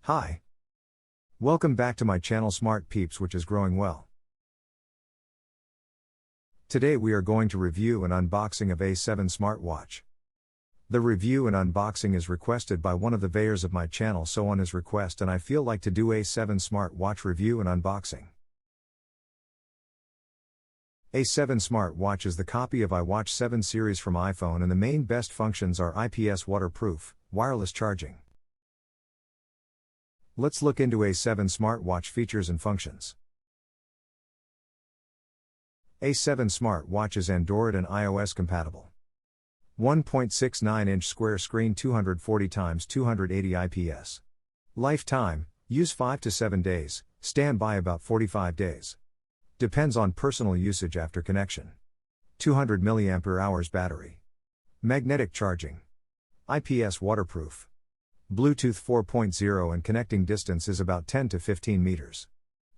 Hi. Welcome back to my channel Smart Peeps, which is growing well. Today we are going to review an unboxing of A7 smartwatch. The review and unboxing is requested by one of the viewers of my channel, so on his request, and I feel like to do A7 smartwatch review and unboxing. A7 smartwatch is the copy of iWatch 7 series from iPhone, and the main best functions are IPS waterproof, wireless charging. Let's look into A7 smartwatch features and functions. A7 smartwatch is Android and iOS compatible. 1.69-inch square screen, 240x280 IPS. Lifetime, use 5 to 7 days, standby about 45 days. Depends on personal usage after connection. 200 mAh battery. Magnetic charging. IPS waterproof. Bluetooth 4.0 and connecting distance is about 10 to 15 meters.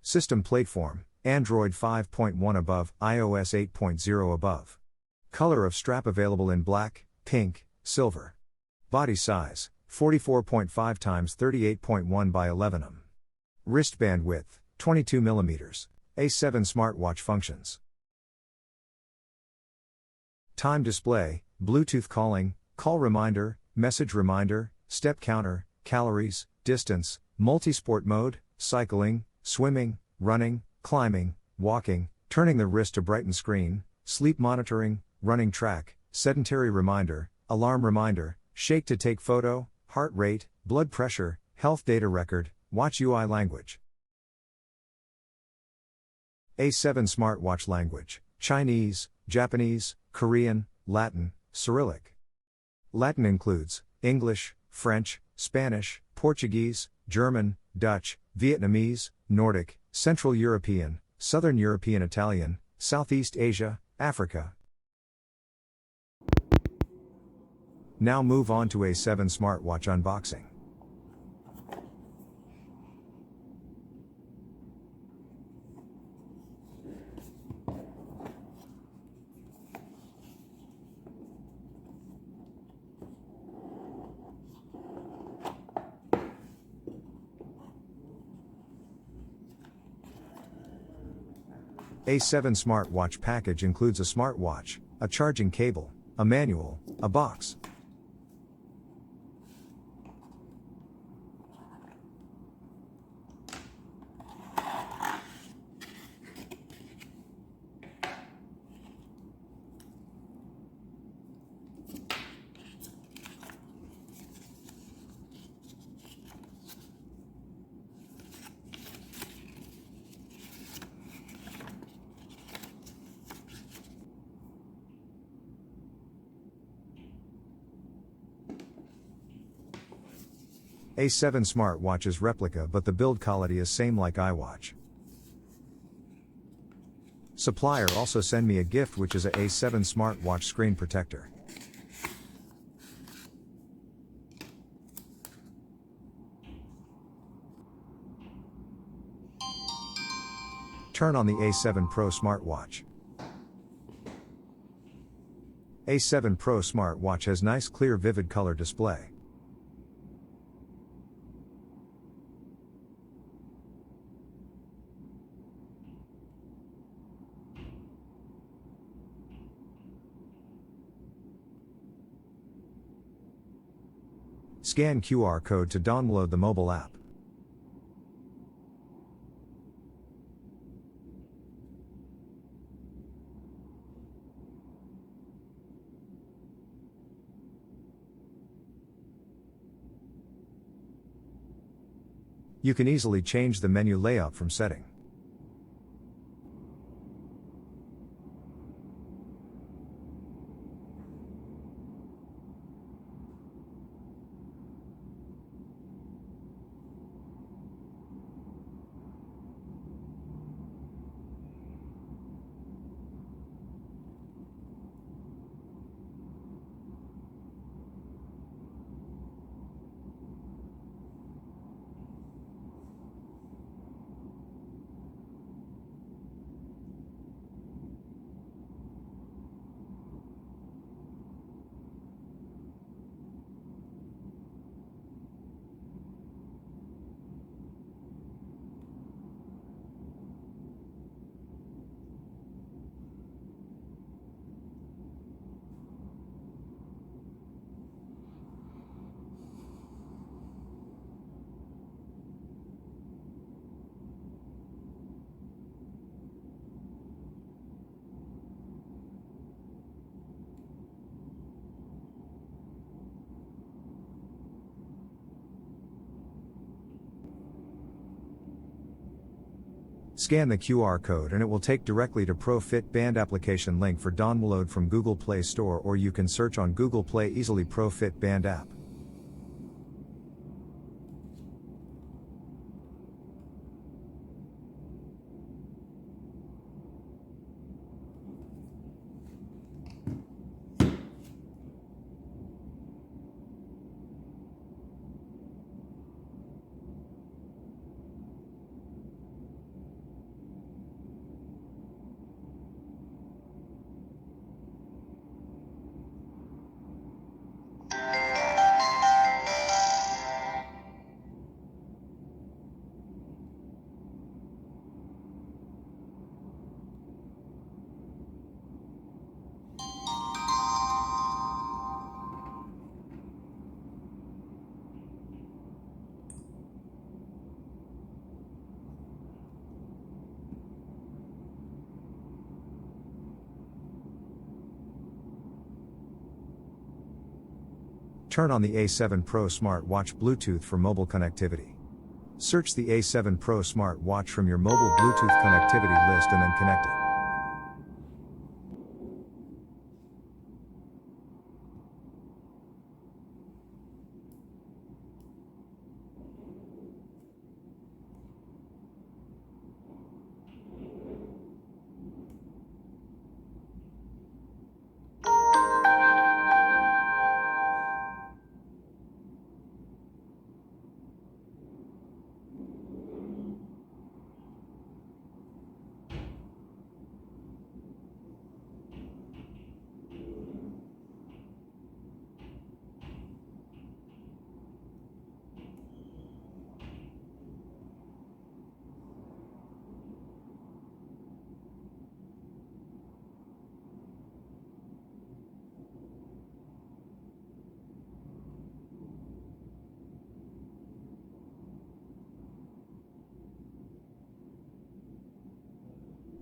System platform, Android 5.1 above, iOS 8.0 above. Color of strap available in black, pink, silver. Body size, 44.5 x 38.1 by 11 mm. Wristband width, 22 mm. A7 smartwatch functions. Time display, Bluetooth calling, call reminder, message reminder, step counter, calories, distance, multi-sport mode, cycling, swimming, running, climbing, walking, turning the wrist to brighten screen, sleep monitoring, running track, sedentary reminder, alarm reminder, shake to take photo, heart rate, blood pressure, health data record, watch UI language. A7 smartwatch language, Chinese, Japanese, Korean, Latin, Cyrillic. Latin includes English, French, Spanish, Portuguese, German, Dutch, Vietnamese, Nordic, Central European, Southern European, Italian, Southeast Asia, Africa. Now move on to A7 smartwatch unboxing. A7 smartwatch package includes a smartwatch, a charging cable, a manual, a box. A7 smartwatch is replica, but the build quality is same like iWatch. Supplier also send me a gift, which is a A7 smartwatch screen protector. Turn on the A7 Pro smartwatch. A7 Pro smartwatch has nice clear vivid color display. Scan QR code to download the mobile app. You can easily change the menu layout from setting. Scan the QR code and it will take directly to Pro Fit Band application link for download from Google Play Store, or you can search on Google Play easily Pro Fit Band app. Turn on the A7pro Smartwatch Bluetooth for mobile connectivity. Search the A7pro Smartwatch from your mobile Bluetooth connectivity list and then connect it.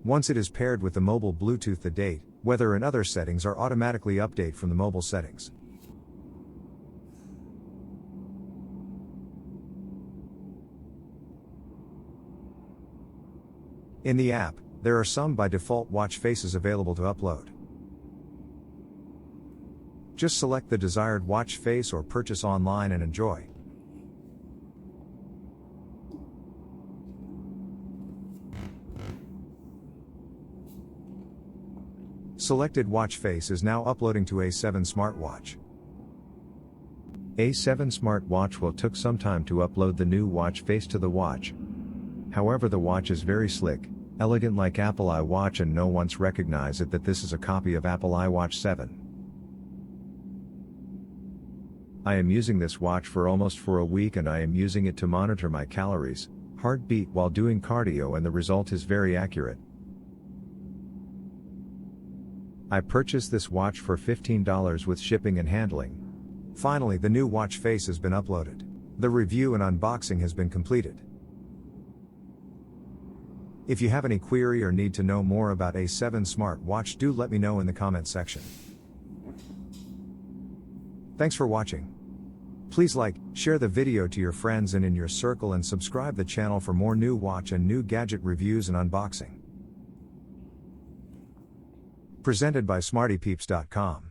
Once it is paired with the mobile Bluetooth, the date, weather and other settings are automatically updated from the mobile settings. In the app, there are some by default watch faces available to upload. Just select the desired watch face or purchase online and enjoy. Selected watch face is now uploading to A7 smartwatch. A7 smartwatch will took some time to upload the new watch face to the watch. However, the watch is very slick, elegant like Apple iWatch, and no one's recognize it that this is a copy of Apple iWatch 7. I am using this watch for almost a week, and I am using it to monitor my calories, heartbeat while doing cardio, and the result is very accurate. I purchased this watch for $15 with shipping and handling. Finally, the new watch face has been uploaded. The review and unboxing has been completed. If you have any query or need to know more about A7 smartwatch, do let me know in the comment section. Thanks for watching. Please like, share the video to your friends and in your circle, and subscribe the channel for more new watch and new gadget reviews and unboxing. Presented by smartypeeps.com.